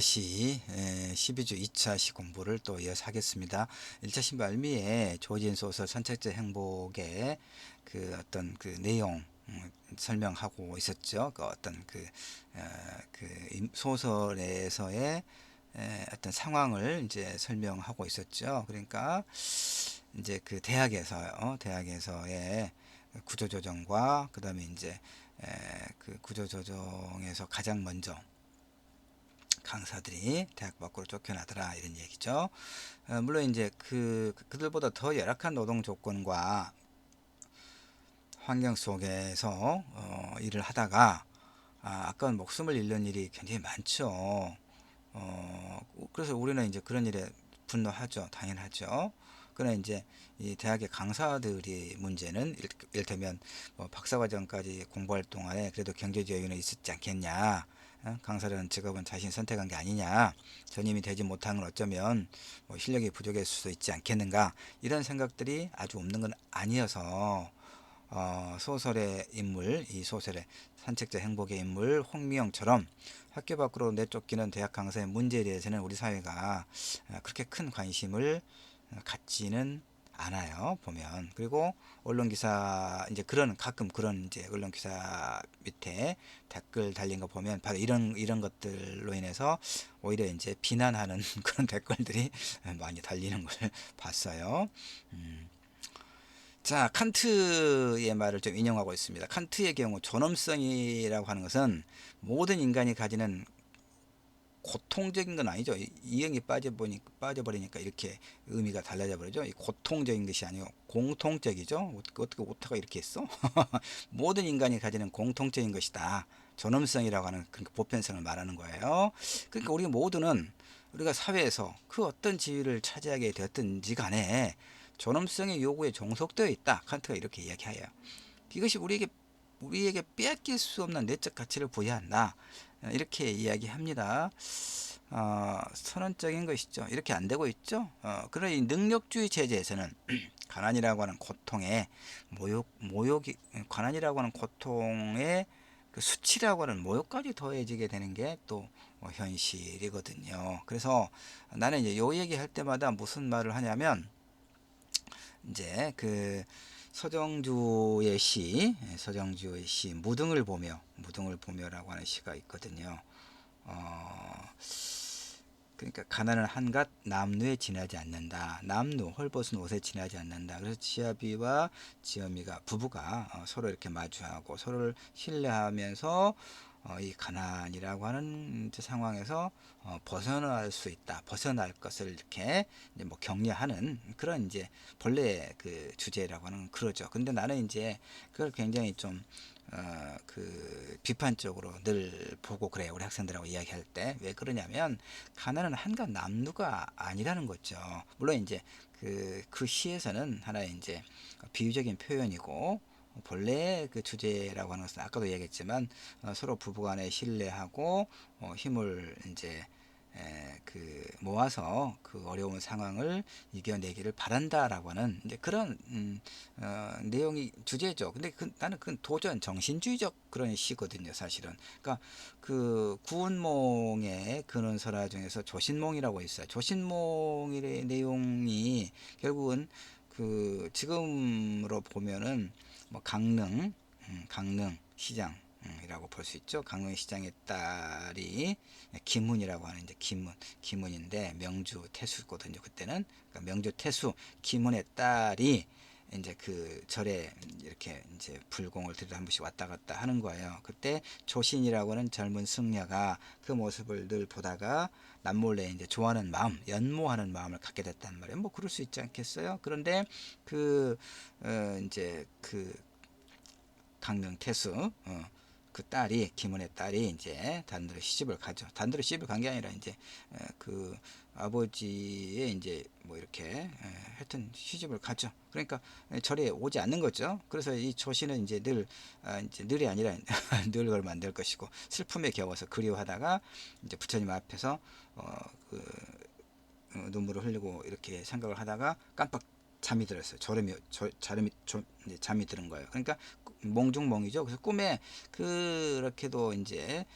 시 12주 2차 시 공부를 또 이어서 하겠습니다. 1차 시 말미에 조진 소설 선택자 행복의 그 어떤 그 내용 설명하고 있었죠. 그 어떤 소설에서의 어떤 상황을 이제 설명하고 있었죠. 그러니까 이제 그 대학에서의 구조조정과 그다음에 이제 그 구조조정에서 가장 먼저 강사들이 대학 밖으로 쫓겨나더라 이런 얘기죠. 물론 이제 그들보다 더 열악한 노동 조건과 환경 속에서 일을 하다가 아까운 목숨을 잃는 일이 굉장히 많죠. 그래서 우리는 이제 그런 일에 분노하죠. 당연하죠. 그러나 이제 이 대학의 강사들이 문제는 이를테면 뭐 박사과정까지 공부할 동안에 그래도 경제적 여유는 있었지 않겠냐. 강사라는 직업은 자신이 선택한 게 아니냐. 전임이 되지 못한 건 어쩌면 뭐 실력이 부족했을 수도 있지 않겠는가. 이런 생각들이 아주 없는 건 아니어서 소설의 인물, 이 소설의 산책자 행복의 인물 홍미영처럼 학교 밖으로 내쫓기는 대학 강사의 문제에 대해서는 우리 사회가 그렇게 큰 관심을 갖지는 않아요. 보면. 그리고 언론 기사 이제 가끔 그런 이제 언론 기사 밑에 댓글 달린 거 보면 바로 이런 것들로 인해서 오히려 이제 비난하는 그런 댓글들이 많이 달리는 걸 봤어요. 음. 자, 칸트의 말을 좀 인용하고 있습니다. 칸트의 경우 존엄성이라고 하는 것은 모든 인간이 가지는 고통적인 건 아니죠. 이형이 빠져버리니까 이렇게 의미가 달라져 버리죠. 이 고통적인 것이 아니고 공통적이죠. 어떻게 오타가 이렇게 했어? 모든 인간이 가지는 공통적인 것이다. 존엄성이라고 하는 그러니까 보편성을 말하는 거예요. 그러니까 우리 모두는 우리가 사회에서 그 어떤 지위를 차지하게 되었든지 간에 존엄성의 요구에 종속되어 있다. 칸트가 이렇게 이야기해요. 이것이 우리에게 빼앗길 수 없는 내적 가치를 부여한다. 이렇게 이야기합니다. 선언적인 것이죠. 이렇게 안 되고 있죠. 그러나 이 능력주의 체제에서는 가난이라고 하는 고통에 가난이라고 하는 고통에 그 수치라고 하는 모욕까지 더해지게 되는 게 또 현실이거든요. 그래서 나는 이제 요 얘기할 때마다 무슨 말을 하냐면 이제 서정주의 시 무등을 보며라고 하는 시가 있거든요. 어, 그러니까 가난은 한갓 남루에 지나지 않는다. 헐벗은 옷에 지나지 않는다. 그래서 지아비와 지어미가 부부가 서로 이렇게 마주하고 서로를 신뢰하면서 이 가난이라고 하는 상황에서 벗어날 수 있다. 벗어날 것을 이렇게 이제 뭐 격려하는 그런 이제 본래의 그 주제라고 하는 그러죠. 근데 나는 이제 그걸 굉장히 좀 비판적으로 늘 보고 그래. 우리 학생들하고 이야기할 때. 왜 그러냐면, 가난은 한갓 남루가 아니라는 거죠. 물론 이제 그 시에서는 하나의 이제 비유적인 표현이고, 본래 그 주제라고 하는 것은 아까도 얘기했지만, 서로 부부간에 신뢰하고, 힘을 이제 모아서 그 어려운 상황을 이겨내기를 바란다라고 하는 이제 그런 내용이 주제죠. 근데 나는 그건 도전 정신주의적 그런 시거든요, 사실은. 그러니까 그 구운몽의 근원설화 중에서 조신몽이라고 있어요. 조신몽의 내용이 결국은 그 지금으로 보면은 뭐 강릉 시장 이라고 볼 수 있죠. 강릉시장의 딸이 김훈이라고 하는 이제 김훈인데 명주 태수거든요. 그때는 그러니까 명주 태수 김훈의 딸이 이제 그 절에 이렇게 이제 불공을 들여 한 번씩 왔다 갔다 하는 거예요. 그때 조신이라고 하는 젊은 승려가 그 모습을 늘 보다가 남몰래 이제 좋아하는 마음, 연모하는 마음을 갖게 됐단 말이에요. 뭐 그럴 수 있지 않겠어요? 그런데 이제 강릉 태수 그 딸이 김은혜 딸이 이제 단으로 시집을 가죠. 단으로 시집을 간 게 아니라 이제 그 아버지의 이제 뭐 이렇게 하여튼 시집을 가죠. 그러니까 절에 오지 않는 거죠. 그래서 이 조씨는 이제 이제 늘이 아니라 늘 걸 만들 것이고 슬픔에 겨워서 그리워하다가 이제 부처님 앞에서 그 눈물을 흘리고 이렇게 생각을 하다가 깜빡 잠이 들었어요. 잠이 드는 거예요. 그러니까 몽중몽이죠. 그래서 꿈에 그렇게도 이제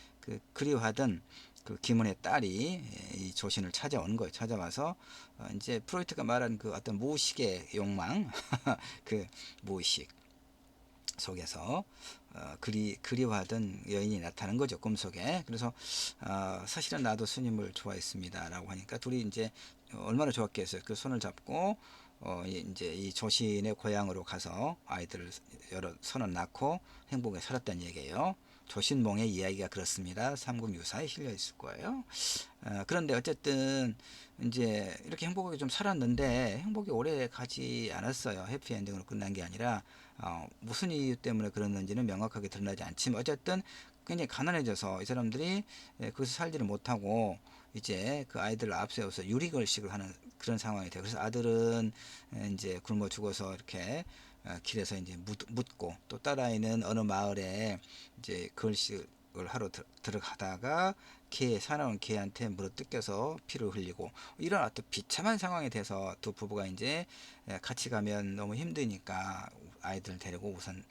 그리워하던 그 김은의 딸이 이 조신을 찾아온 거예요. 찾아와서 이제 프로이트가 말한 그 어떤 무의식의 욕망, 그 무의식 속에서 그리워하던 여인이 나타난 거죠, 꿈속에. 그래서 사실은 나도 스님을 좋아했습니다라고 하니까 둘이 이제 얼마나 좋았겠어요. 그 손을 잡고 이제 이 조신의 고향으로 가서 아이들을 여러 선을 낳고 행복에 살았다는 얘기예요. 조신몽의 이야기가 그렇습니다. 삼국유사에 실려 있을 거예요. 그런데 어쨌든 이제 이렇게 행복하게 좀 살았는데 행복이 오래 가지 않았어요. 해피엔딩으로 끝난 게 아니라 무슨 이유 때문에 그랬는지는 명확하게 드러나지 않지만 어쨌든 굉장히 가난해져서 이 사람들이 거기서 살지를 못하고 이제 그 아이들을 앞세워서 유리걸식을 하는 그런 상황이 돼요. 그래서 아들은 이제 굶어 죽어서 이렇게 길에서 이제 묻고, 또 딸아이는 어느 마을에 이제 걸식을 하러 들어가다가 사나운 개한테 물어뜯겨서 피를 흘리고, 이런 어떤 비참한 상황이 돼서 두 부부가 이제 같이 가면 너무 힘드니까 아이들 데리고 우선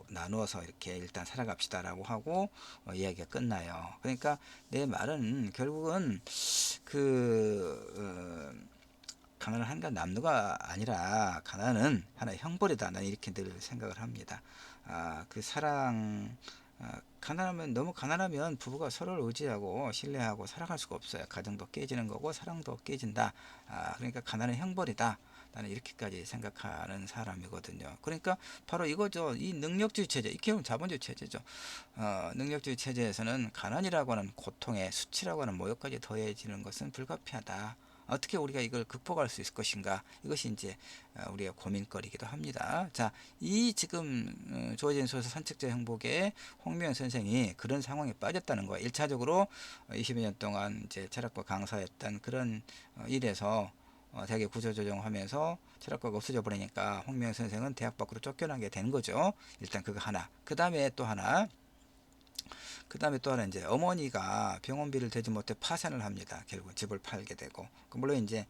나누어서 이렇게 일단 살아갑시다라고 하고 이야기가 끝나요. 그러니까 내 말은 결국은 그 가난은 한가 남루가 아니라 가난은 하나의 형벌이다. 나는 이렇게 늘 생각을 합니다. 그 사랑, 가난하면, 너무 가난하면 부부가 서로를 의지하고 신뢰하고 살아갈 수가 없어요. 가정도 깨지는 거고 사랑도 깨진다. 그러니까 가난은 형벌이다. 나는 이렇게까지 생각하는 사람이거든요. 그러니까 바로 이거죠. 이 능력주의 체제, 이 결국은 자본주의 체제죠. 능력주의 체제에서는 가난이라고 하는 고통에 수치라고 하는 모욕까지 더해지는 것은 불가피하다. 어떻게 우리가 이걸 극복할 수 있을 것인가, 이것이 이제 우리가 고민거리기도 합니다. 자, 이 지금 주어진 소설 산책자 행복에 홍미영 선생이 그런 상황에 빠졌다는 거예요. 1차적으로 20여 년 동안 이제 철학과 강사였던 그런 일에서 대학에 구조조정하면서 철학과가 없어져 버리니까 홍미영 선생은 대학 밖으로 쫓겨나게 된 거죠. 일단 그거 하나. 그 다음에 또 하나, 이제 어머니가 병원비를 대지 못해 파산을 합니다. 결국 집을 팔게 되고. 물론 이제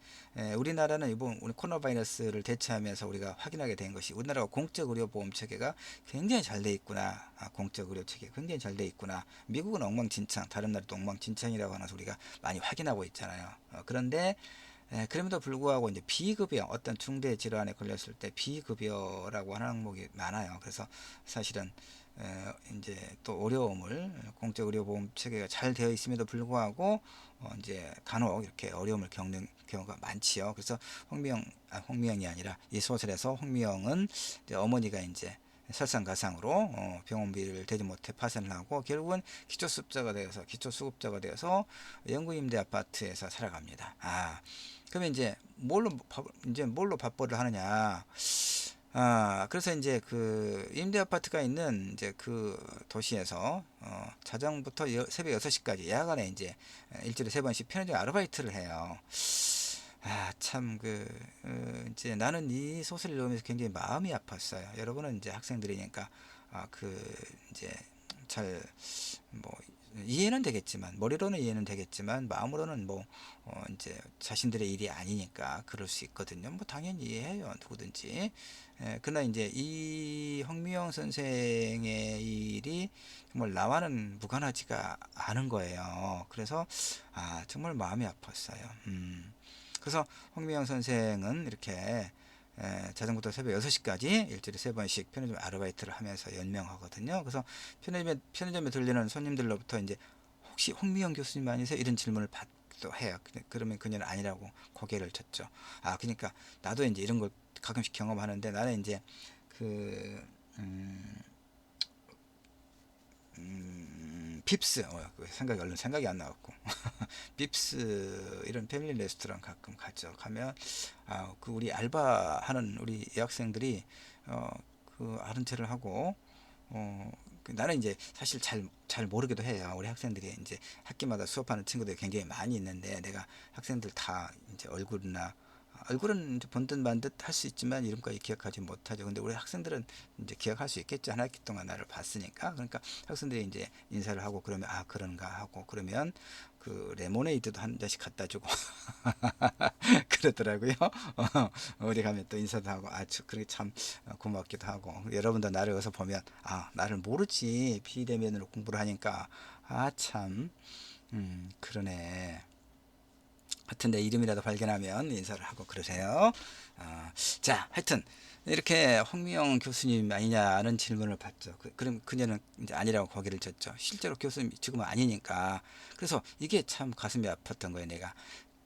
우리나라는 이번 우리 코로나 바이러스를 대처하면서 우리가 확인하게 된 것이, 우리나라가 공적 의료 보험 체계가 굉장히 잘 돼 있구나. 공적 의료 체계 굉장히 잘 돼 있구나. 미국은 엉망진창, 다른 나라도 엉망진창이라고 하면서 우리가 많이 확인하고 있잖아요. 그런데 그럼에도 불구하고 이제 비급여, 어떤 중대 질환에 걸렸을 때 비급여라고 하는 항목이 많아요. 그래서 사실은 이제 또 어려움을, 공적 의료보험 체계가 잘 되어 있음에도 불구하고 이제 간혹 이렇게 어려움을 겪는 경우가 많지요. 그래서 홍미영이 아니라 이 소설에서 홍미영은 이제 어머니가 이제 설상가상으로 병원비를 대지 못해 파산을 하고 결국은 기초수급자가 되어서 영구임대 아파트에서 살아갑니다. 그러면 이제 뭘로 밥벌이를 하느냐? 그래서 이제 그 임대 아파트가 있는 이제 그 도시에서 자정부터 새벽 6시까지 야간에 이제 일주일에 3번씩 편의점 아르바이트를 해요. 참, 이제 나는 이 소설을 읽으면서 굉장히 마음이 아팠어요. 여러분은 이제 학생들이니까, 이제 잘, 뭐, 이해는 되겠지만, 머리로는 이해는 되겠지만, 마음으로는 뭐, 이제 자신들의 일이 아니니까 그럴 수 있거든요. 뭐, 당연히 이해해요. 누구든지. 그러나 이제 이 황미영 선생의 일이 정말 나와는 무관하지가 않은 거예요. 그래서, 정말 마음이 아팠어요. 그래서 홍미영 선생은 이렇게 자정부터 새벽 6시까지 일주일에 3번씩 편의점 아르바이트를 하면서 연명하거든요. 그래서 편의점에 들리는 손님들로부터 이제 혹시 홍미영 교수님 아니세요? 이런 질문을 받기도 해요. 그러면 그녀는 아니라고 고개를 젓죠. 그러니까 나도 이제 이런 걸 가끔씩 경험하는데, 나는 이제 그 빕스, 얼른 생각이 안 나왔고 빕스 이런 패밀리 레스토랑 가끔 가죠. 가면 그 우리 알바하는 우리 여학생들이 그 아는 체를 하고 나는 이제 사실 잘 모르기도 해요. 우리 학생들이 이제 학기마다 수업하는 친구들이 굉장히 많이 있는데, 내가 학생들 다 이제 얼굴은 이제 본듯 만듯 할 수 있지만 이름까지 기억하지 못하죠. 근데 우리 학생들은 이제 기억할 수 있겠죠. 한 학기 동안 나를 봤으니까. 그러니까 학생들이 이제 인사를 하고 그러면 그런가 하고, 그러면 그 레모네이드도 한 잔씩 갖다 주고 그러더라고요. 어디 가면 또 인사도 하고, 그게 참 고맙기도 하고. 여러분도 나를 여기서 보면 나를 모르지, 비대면으로 공부를 하니까 참 그러네. 하여튼 내 이름이라도 발견하면 인사를 하고 그러세요. 자, 하여튼 이렇게 홍미영 교수님 아니냐는 질문을 받죠. 그럼 그녀는 이제 아니라고 거기를 졌죠. 실제로 교수님 지금은 아니니까. 그래서 이게 참 가슴이 아팠던 거예요, 내가.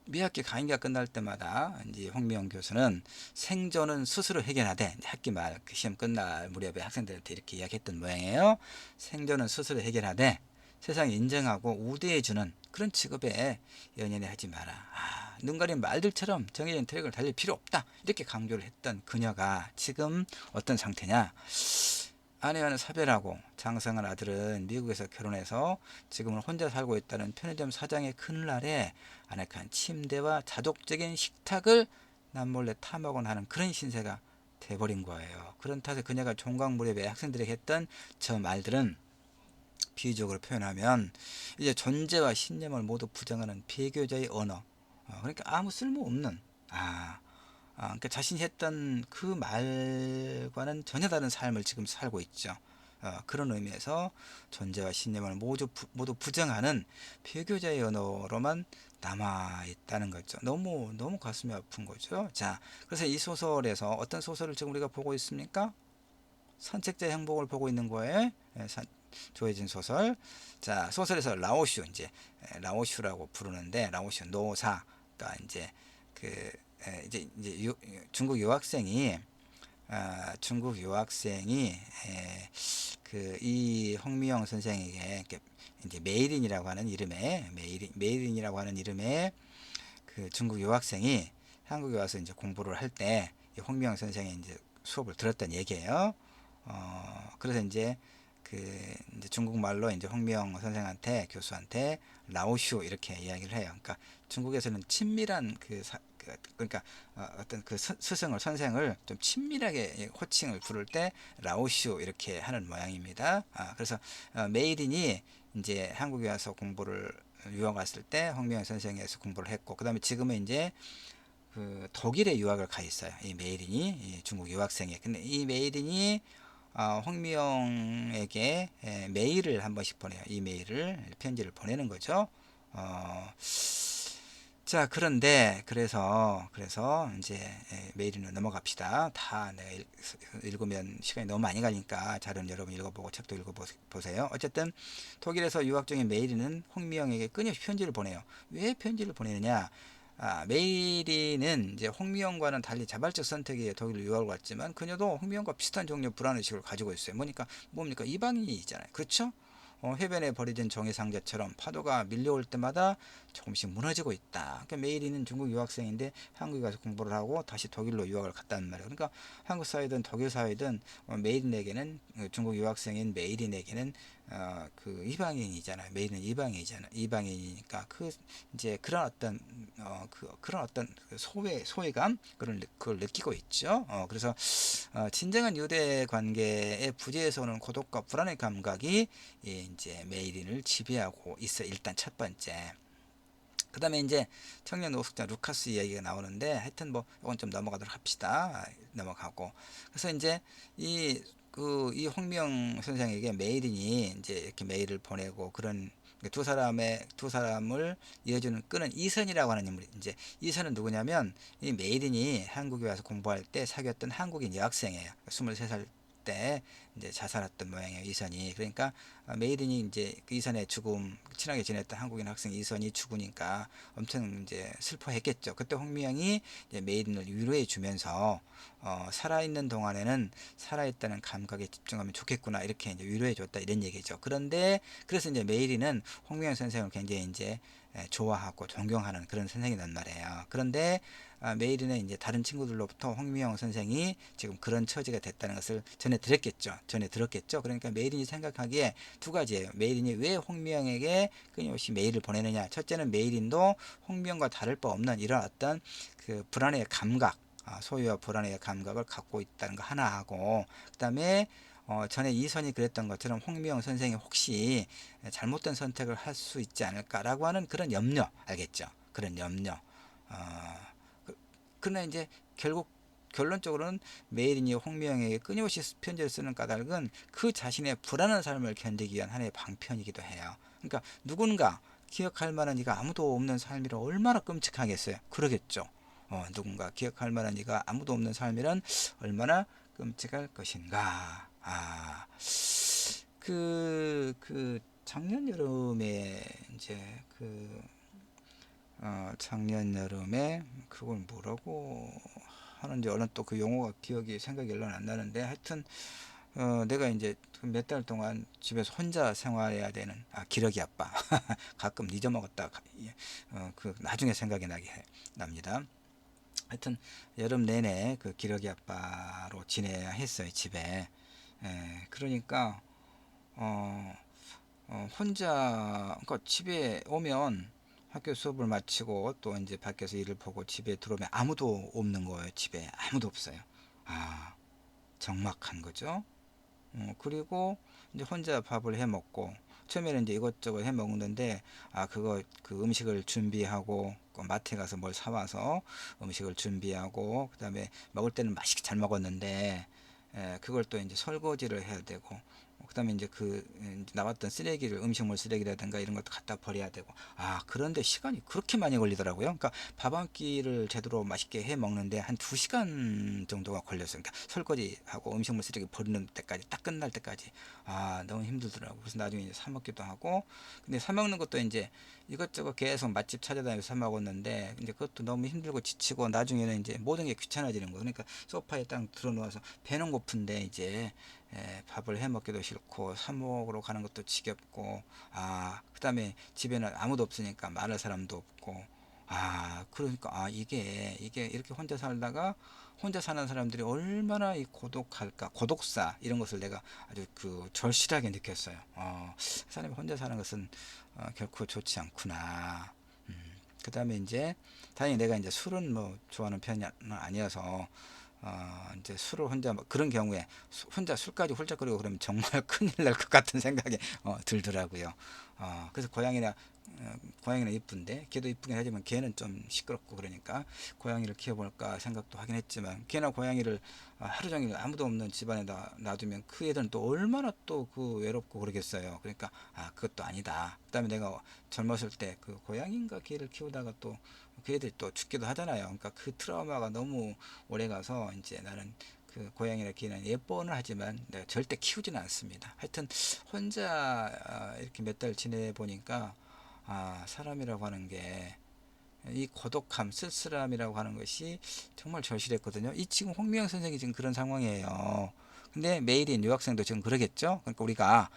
매학기 강의가 끝날 때마다 이제 홍미영 교수는 생존은 스스로 해결하되, 학기 말 그 시험 끝날 무렵에 학생들한테 이렇게 이야기했던 모양이에요. 생존은 스스로 해결하되 세상이 인정하고 우대해주는 그런 직업에 연연해 하지 마라. 눈 가린 말들처럼 정해진 트랙을 달릴 필요 없다. 이렇게 강조를 했던 그녀가 지금 어떤 상태냐? 아내와는 사별하고 장성한 아들은 미국에서 결혼해서 지금은 혼자 살고 있다는 편의점 사장의 그늘날에 아늑한 침대와 자족적인 식탁을 남몰래 탐하곤 하는 그런 신세가 돼버린 거예요. 그런 탓에 그녀가 종강 무렵에 학생들에게 했던 저 말들은 비유적으로 표현하면 이제 존재와 신념을 모두 부정하는 배교자의 언어. 그러니까 아무 쓸모없는 그러니까 자신이 했던 그 말과는 전혀 다른 삶을 지금 살고 있죠. 그런 의미에서 존재와 신념을 모두 부정하는 배교자의 언어로만 남아 있다는 거죠. 너무 너무 가슴이 아픈 거죠. 자, 그래서 이 소설에서 어떤 소설을 지금 우리가 보고 있습니까? 선택자의 행복을 보고 있는 거예요. 조혜진 소설. 자, 소설에서 라오슈, 이제 라오슈라고 부르는데, 라오슈 노사가 이제 그 이제 중국 유학생이 그 이 홍미영 선생에게 이제 메이린이라고 하는 이름의 그 중국 유학생이 한국에 와서 이제 공부를 할 때 홍미영 선생이 이제 수업을 들었던 얘기예요. 그래서 이제 중국말로 이제 홍미영 선생한테, 교수한테 라오슈 이렇게 이야기를 해요. 그러니까 중국에서는 친밀한 그러니까 어떤 그 선생을 좀 친밀하게 호칭을 부를 때 라오슈 이렇게 하는 모양입니다. 그래서 메이린이 이제 한국에 와서 유학 왔을 때 홍미영 선생에서 공부를 했고, 그 다음에 지금은 이제 그 독일에 유학을 가 있어요. 이 메이린이, 이 중국 유학생이. 근데 이 메이린이 홍미영에게 메일을 한 번씩 보내요. 이메일을, 편지를 보내는 거죠. 자, 그런데 그래서 이제 메일은 넘어갑시다. 다 내가 읽으면 시간이 너무 많이 가니까 자료는 여러분 읽어보고 책도 읽어보세요. 어쨌든 독일에서 유학 중인 메일은 홍미영에게 끊임없이 편지를 보내요. 왜 편지를 보내느냐? 메이리는 이제 홍미영과는 달리 자발적 선택에 독일로 유학을 갔지만 그녀도 홍미영과 비슷한 종류의 불안의식을 가지고 있어요. 뭡니까? 이방인이잖아요. 그렇죠? 해변에 버려진 종이 상자처럼 파도가 밀려올 때마다 조금씩 무너지고 있다. 그러니까 메이리는 중국 유학생인데 한국에 가서 공부를 하고 다시 독일로 유학을 갔단 말이에요. 그러니까 한국 사회든 독일 사회든 메이린에게는, 중국 유학생인 메이린에게는 그 이방인이잖아요. 메이린은 이방인이니까 이제 그런 어떤 소외감 그걸 느끼고 있죠. 그래서 진정한 유대 관계의 부재에서 오는 고독과 불안의 감각이 이제 메이린을 지배하고 있어. 일단 첫 번째. 그 다음에 이제 청년 노숙자 루카스 이야기가 나오는데, 하여튼 뭐 이건 좀 넘어가도록 합시다. 넘어가고. 그래서 이제 이 홍명 선생에게 메이린이 이제 이렇게 메일을 보내고, 그런 두 사람을 이어주는 끈은 이선이라고 하는 인물이, 이제 이선은 누구냐면 이 메이린이 한국에 와서 공부할 때 사귀었던 한국인 여학생이에요. 23살 때 이제 자살했던 모양이에요, 이선이. 그러니까 메이린이 이제 그 이선의 죽음, 친하게 지냈던 한국인 학생 이선이 죽으니까 엄청 이제 슬퍼했겠죠. 그때 홍미영이 이제 메이린을 위로해 주면서 살아있는 동안에는 살아있다는 감각에 집중하면 좋겠구나, 이렇게 이제 위로해 줬다, 이런 얘기죠. 그래서 이제 메이린은 홍미영 선생을 굉장히 이제 좋아하고 존경하는 그런 선생이란 말이에요. 그런데 메이린은 이제 다른 친구들로부터 홍미영 선생이 지금 그런 처지가 됐다는 것을 전에 들었겠죠. 그러니까 메이린이 생각하기에 두 가지예요. 메이린이 왜 홍미영에게 끊임없이 메일을 보내느냐. 첫째는 메이린도 홍미영과 다를 바 없는 이런 어떤 그 불안의 감각, 소유와 불안의 감각을 갖고 있다는 거 하나 하고, 그 다음에 전에 이선이 그랬던 것처럼 홍미영 선생이 혹시 잘못된 선택을 할 수 있지 않을까라고 하는 그런 염려, 알겠죠? 그런 염려. 그러나 이제 결론적으로는 메이린이 홍미영에게 끊임없이 편지를 쓰는 까닭은 그 자신의 불안한 삶을 견디기 위한 하나의 방편이기도 해요. 그러니까 누군가 기억할 만한 이가 아무도 없는 삶이라 얼마나 끔찍하겠어요. 그러겠죠. 누군가 기억할 만한 이가 아무도 없는 삶이란 얼마나 끔찍할 것인가. 작년 여름에 이제 작년 여름에 그걸 뭐라고 하는지 얼른 또 그 용어가 생각이 얼른 안 나는데, 하여튼 내가 이제 몇 달 동안 집에서 혼자 생활해야 되는, 기러기 아빠. 가끔 잊어먹었다 나중에 생각이 납니다. 하여튼 여름 내내 그 기러기 아빠로 지내야 했어요, 집에. 그러니까 혼자, 그러니까 집에 오면 학교 수업을 마치고 또 이제 밖에서 일을 보고 집에 들어오면 아무도 없는 거예요. 집에 아무도 없어요. 아, 적막한 거죠. 그리고 이제 혼자 밥을 해 먹고, 처음에는 이제 이것저것 해 먹는데, 그 음식을 준비하고 마트에 가서 뭘 사와서 음식을 준비하고, 그다음에 먹을 때는 맛있게 잘 먹었는데, 그걸 또 이제 설거지를 해야 되고, 그다음에 이제 나왔던 쓰레기를, 음식물 쓰레기라든가 이런 것도 갖다 버려야 되고. 그런데 시간이 그렇게 많이 걸리더라고요. 그러니까 밥 한 끼를 제대로 맛있게 해 먹는데 한 2시간 정도가 걸렸어요. 그러니까 설거지하고 음식물 쓰레기 버리는 때까지, 딱 끝날 때까지. 너무 힘들더라고요. 그래서 나중에 이제 사 먹기도 하고. 근데 사 먹는 것도 이제 이것저것 계속 맛집 찾아다니면서 사 먹었는데, 이제 그것도 너무 힘들고 지치고, 나중에는 이제 모든 게 귀찮아지는 거예요. 그러니까 소파에 딱 들어 누워서 배는 고픈데 이제 밥을 해 먹기도 싫고, 사 먹으러 가는 것도 지겹고, 그다음에 집에는 아무도 없으니까 말할 사람도 없고. 그러니까 이게 이렇게 혼자 살다가, 혼자 사는 사람들이 얼마나 이 고독할까, 고독사 이런 것을 내가 아주 절실하게 느꼈어요. 사람이 혼자 사는 것은 결코 좋지 않구나. 그다음에 이제 다행히 내가 이제 술은 뭐 좋아하는 편이 아니어서, 이제 술을 혼자, 그런 경우에 혼자 술까지 훌쩍거리고 그러면 정말 큰일 날 것 같은 생각이 들더라고요. 그래서 고양이는 이쁜데, 걔도 이쁘긴 하지만 걔는 좀 시끄럽고, 그러니까 고양이를 키워볼까 생각도 하긴 했지만, 걔나 고양이를 하루 종일 아무도 없는 집안에 놔두면 그 애들은 또 얼마나 또 외롭고 그러겠어요. 그러니까 그것도 아니다. 그다음에 내가 젊었을 때 그 고양이인가 개를 키우다가 또 그 애들이 또 죽기도 하잖아요. 그러니까 그 트라우마가 너무 오래 가서, 이제 나는 그 고양이나 개는 예뻐는 하지만 내가 절대 키우지는 않습니다. 하여튼 혼자 이렇게 몇 달 지내 보니까, 사람이라고 하는 게, 이 고독함, 쓸쓸함이라고 하는 것이 정말 절실했거든요. 이 지금 홍미영 선생이 지금 그런 상황이에요. 근데 메일인 유학생도 지금 그러겠죠. 그러니까 우리가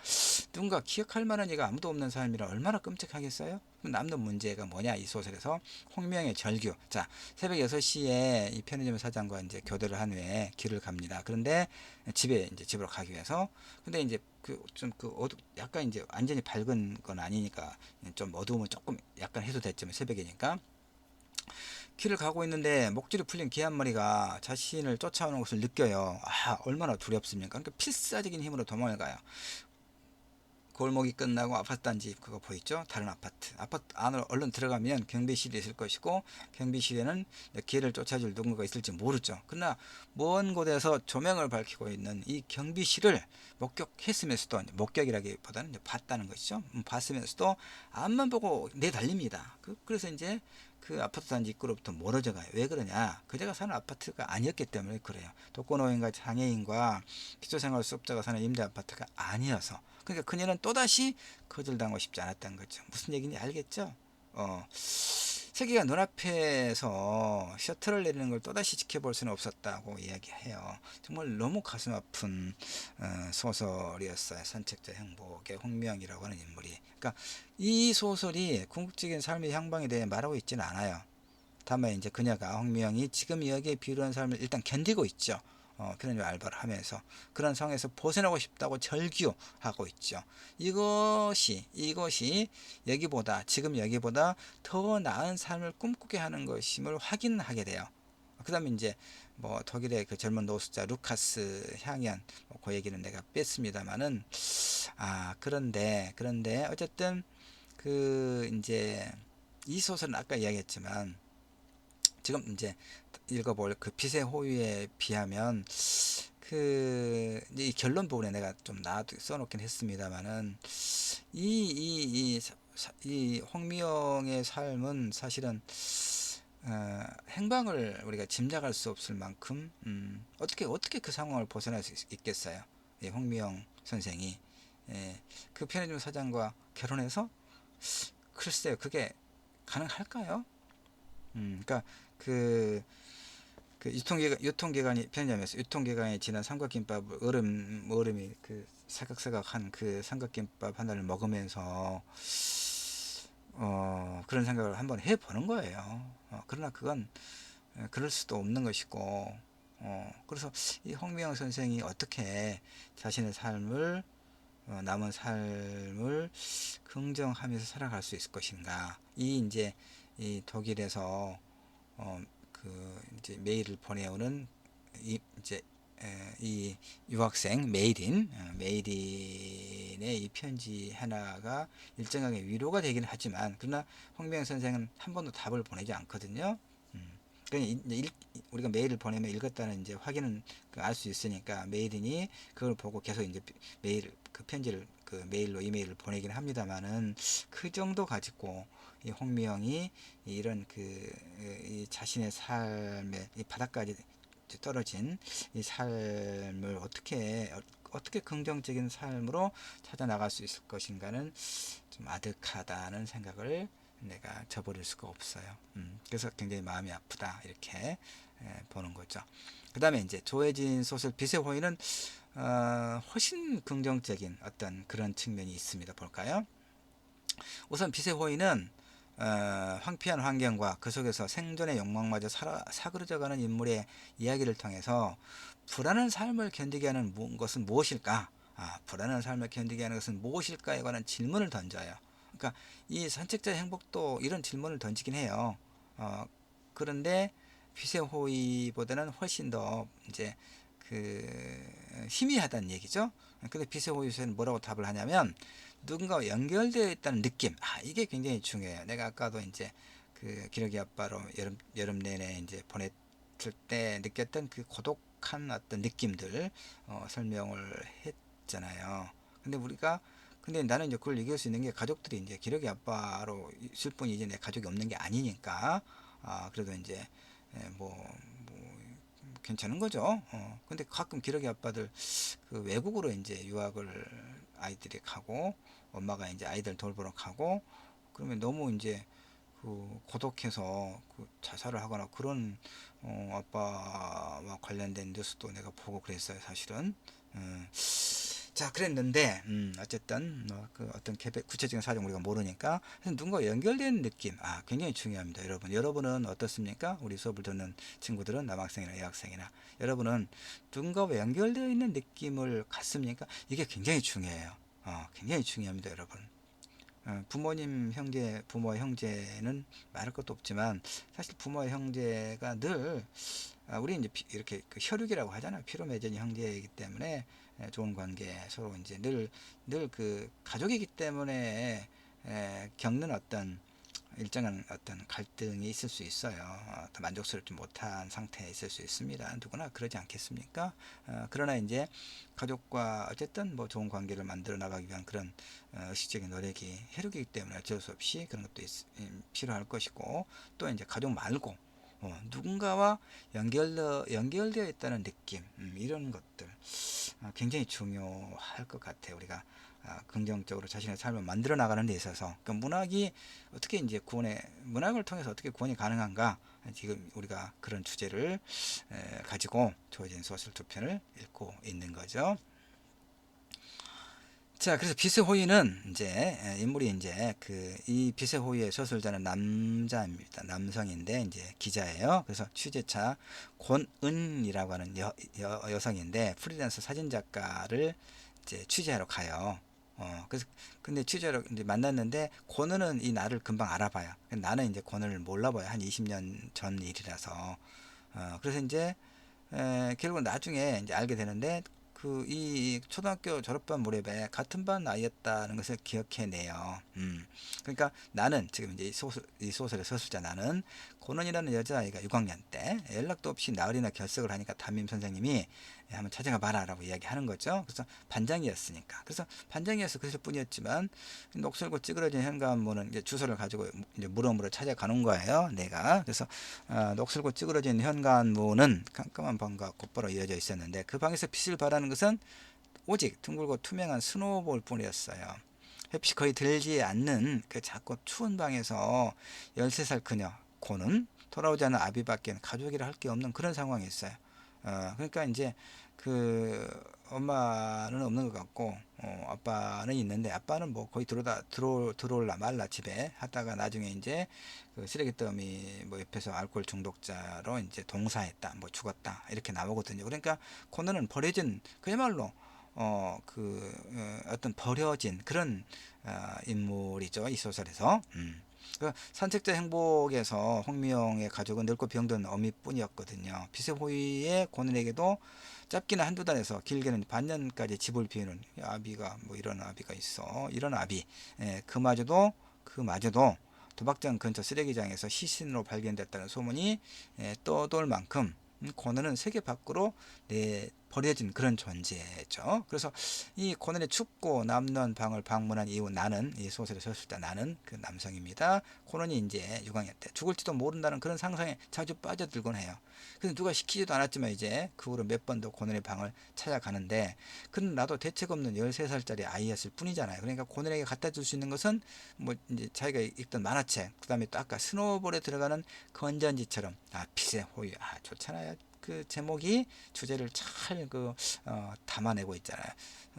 누군가 기억할 만한 이가 아무도 없는 삶이라 얼마나 끔찍하겠어요? 남는 문제가 뭐냐, 이 소설에서 홍명의 절규. 자, 새벽 6시에 이 편의점 사장과 이제 교대를 한 후에 길을 갑니다. 그런데 집으로 가기 위해서. 근데 이제 약간 이제 완전히 밝은 건 아니니까, 좀 어두우면 조금 약간 해소됐지만 새벽이니까 길을 가고 있는데, 목줄이 풀린 개 한 마리가 자신을 쫓아오는 것을 느껴요. 얼마나 두렵습니까? 그러니까 필사적인 힘으로 도망을 가요. 골목이 끝나고 아파트 단지 그거 보이죠? 다른 아파트 안으로 얼른 들어가면 경비실이 있을 것이고, 경비실에는 개를 쫓아줄 누군가가 있을지 모르죠. 그러나 먼 곳에서 조명을 밝히고 있는 이 경비실을 목격했으면서도, 목격이라기보다는 봤다는 것이죠. 봤으면서도 앞만 보고 내달립니다. 그래서 이제 그 아파트 단지 입구로부터 멀어져 가요. 왜 그러냐? 그제가 사는 아파트가 아니었기 때문에 그래요. 독거노인과 장애인과 기초생활 수급자가 사는 임대 아파트가 아니어서. 그러니까 그녀는 또다시 거절당하고 싶지 않았다는 거죠. 무슨 얘기인지 알겠죠? 세계가 눈앞에서 셔틀을 내리는 걸 또다시 지켜볼 수는 없었다고 이야기해요. 정말 너무 가슴 아픈 소설이었어요. 선책자 행복의 홍명이라고 하는 인물이. 그러니까 이 소설이 궁극적인 삶의 향방에 대해 말하고 있지는 않아요. 다만 이제 그녀가, 홍명이 지금 여기에 비루한 삶을 일단 견디고 있죠. 편의점 알바를 하면서 그런 상황에서 벗어나고 싶다고 절규하고 있죠. 이것이 지금 여기보다 더 나은 삶을 꿈꾸게 하는 것임을 확인하게 돼요. 그 다음에 이제 뭐 독일의 그 젊은 노숙자 루카스 향연, 그 얘기는 내가 뺐습니다만은, 그런데 어쨌든 이제 이 소설은 아까 이야기했지만, 지금 이제 읽어볼 그 빛의 호유에 비하면, 이 결론 부분에 내가 좀 써놓긴 했습니다만은, 이 이 홍미영의 삶은 사실은 행방을 우리가 짐작할 수 없을 만큼 어떻게 그 상황을 벗어날 수 있겠어요. 예, 홍미영 선생이 그 편의점 사장과 결혼해서 글쎄요, 그게 가능할까요? 그러니까 그, 유통기간이 편의점에서 유통기간이 지난 삼각김밥을 얼음이 그 사각사각한 그 삼각김밥 하나를 먹으면서 그런 생각을 한번 해보는 거예요. 그러나 그건 그럴 수도 없는 것이고, 그래서 이 홍미영 선생이 어떻게 자신의 삶을 남은 삶을 긍정하면서 살아갈 수 있을 것인가. 이 독일에서 이제 메일을 보내오는 이 유학생 메이린의 이 편지 하나가 일정하게 위로가 되긴 하지만, 그러나 홍명 선생은 한 번도 답을 보내지 않거든요. 그러니까 우리가 메일을 보내면 읽었다는 이제 확인은 알 수 있으니까 메이린이 그걸 보고 계속 이제 그 편지를 그 이메일을 보내긴 합니다만은, 그 정도 가지고 이 홍미영이 이런 이 자신의 삶의 이 바닥까지 떨어진 이 삶을 어떻게 긍정적인 삶으로 찾아 나갈 수 있을 것인가는 좀 아득하다는 생각을 내가 저버릴 수가 없어요. 그래서 굉장히 마음이 아프다, 이렇게 보는 거죠. 그 다음에 이제 조혜진 소설 빛의 호의는 훨씬 긍정적인 어떤 그런 측면이 있습니다. 볼까요? 우선 빛의 호의는 황폐한 환경과 그 속에서 생존의 욕망마저 사그러져가는 인물의 이야기를 통해서 불안한 삶을 견디게 하는 것은 무엇일까? 불안한 삶을 견디게 하는 것은 무엇일까에 관한 질문을 던져요. 그러니까 이 산책자의 행복도 이런 질문을 던지긴 해요. 그런데 빛의 호의보다는 훨씬 더 이제 희미하다는 얘기죠. 근데 빛의 호의에서는 뭐라고 답을 하냐면, 누군가와 연결되어 있다는 느낌. 이게 굉장히 중요해요. 내가 아까도 이제 그 기러기 아빠로 여름 내내 이제 보냈을 때 느꼈던 그 고독한 어떤 느낌들 설명을 했잖아요. 근데 나는 이제 그걸 얘기할 수 있는 게, 가족들이 이제 기러기 아빠로 있을 뿐이지 내 가족이 없는 게 아니니까. 그래도 이제 괜찮은 거죠. 근데 가끔 기러기 아빠들 그 외국으로 이제 유학을 아이들이 가고, 엄마가 이제 아이들 돌보러 가고, 그러면 너무 이제 고독해서 자살을 하거나 그런 아빠와 관련된 뉴스도 내가 보고 그랬어요, 사실은. 자, 그랬는데 어쨌든 어떤 구체적인 사정 우리가 모르니까 누군가 연결된 느낌, 굉장히 중요합니다. 여러분은 어떻습니까? 우리 수업을 듣는 친구들은, 남학생이나 여학생이나, 여러분은 누군가와 연결되어 있는 느낌을 갖습니까? 이게 굉장히 중요해요. 굉장히 중요합니다, 여러분. 부모 형제는 말할 것도 없지만, 사실 부모 형제가 늘 우리 이제 이렇게 그 혈육이라고 하잖아요. 피로 맺은 형제이기 때문에 좋은 관계, 서로 이제 늘 그 가족이기 때문에 겪는 어떤 일정한 어떤 갈등이 있을 수 있어요. 더 만족스럽지 못한 상태에 있을 수 있습니다. 누구나 그러지 않겠습니까? 그러나 이제 가족과 어쨌든 좋은 관계를 만들어 나가기 위한 그런 의식적인 노력이 혈육이기 때문에 어쩔 수 없이 그런 것도 필요할 것이고, 또 이제 가족 말고 누군가와 연결되어 있다는 느낌, 이런 것들 굉장히 중요할 것 같아요. 우리가 긍정적으로 자신의 삶을 만들어 나가는 데 있어서, 그러니까 문학을 통해서 어떻게 구원이 가능한가, 지금 우리가 그런 주제를 가지고 조혜진 소설 두 편을 읽고 있는 거죠. 자, 그래서 빛의 호의는 이제 인물이 이제 이 빛의 호의의 소설자는 남자입니다. 남성인데 이제 기자예요. 그래서 취재차 권은이라고 하는 여성인데, 프리랜서 사진 작가를 이제 취재하러 가요. 근데 취재로 이제 만났는데, 권은은 이 나를 금방 알아봐요. 나는 이제 권은을 몰라봐요. 한 20년 전 일이라서. 그래서 이제 결국 나중에 이제 알게 되는데, 그 이 초등학교 졸업반 무렵에 같은 반 아이였다는 것을 기억해내요. 그러니까 나는 지금 이제 이 소설의 서술자 나는 고는이라는 여자아이가 6학년 때 연락도 없이 나흘이나 결석을 하니까 담임 선생님이 한번 찾아가 봐라라고 이야기하는 거죠. 그래서 반장이었으니까. 그래서 반장이어서 그랬을 뿐이었지만 녹슬고 찌그러진 현관문은 이제 주소를 가지고 이제 물어물어 찾아가는 거예요. 내가. 그래서 녹슬고 찌그러진 현관문은 깜깜한 방과 곧바로 이어져 있었는데 그 방에서 빛을 발하는 것은 오직 둥글고 투명한 스노우볼 뿐이었어요. 햇빛이 거의 들지 않는 그 작고 추운 방에서 13살 그녀 고는 돌아오지 않은 아비밖에 가족이라 할 게 없는 그런 상황이었어요. 그러니까 이제 그 엄마는 없는 것 같고 아빠는 있는데 아빠는 뭐 거의 들어올라 말라 집에 하다가 나중에 이제 그 쓰레기 더미 뭐 옆에서 알코올 중독자로 이제 동사했다 뭐 죽었다 이렇게 나오거든요. 그러니까 코너는 버려진 그야말로 어떤 버려진 그런 인물이죠 이 소설에서. 그 산책자 행복에서 홍미영의 가족은 늙고 병든 어미뿐이었거든요. 피세호이의 고는에게도 짧게는 한두 달에서 길게는 반년까지 집을 비우는 아비가 뭐 이런 아비가 있어 이런 아비. 그마저도 도박장 근처 쓰레기장에서 시신으로 발견됐다는 소문이 떠돌 만큼 고는은 세계 밖으로 버려진 그런 존재죠. 그래서 이 고난의 춥고 남는 방을 방문한 이후 나는 이 소설에 썼을 때 나는 그 남성입니다. 고난이 이제 6학년 때 죽을지도 모른다는 그런 상상에 자주 빠져들곤 해요. 그래서 누가 시키지도 않았지만 이제 그 후로 몇 번도 고난의 방을 찾아가는데 그는 나도 대책 없는 13살짜리 아이였을 뿐이잖아요. 그러니까 고난에게 갖다 줄 수 있는 것은 뭐 이제 자기가 읽던 만화책 그다음에 또 아까 스노우볼에 들어가는 건전지처럼 빛의 호유 좋잖아요. 그 제목이 주제를 잘 담아내고 있잖아요.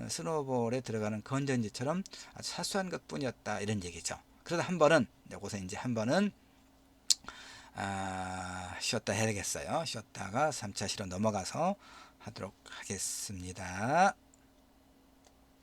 스노볼에 들어가는 건전지처럼 아주 사소한 것뿐이었다 이런 얘기죠. 그러다 한 번은 여기서 이제 한 번은 쉬었다 해야 되겠어요. 쉬었다가 3차 시로 넘어가서 하도록 하겠습니다.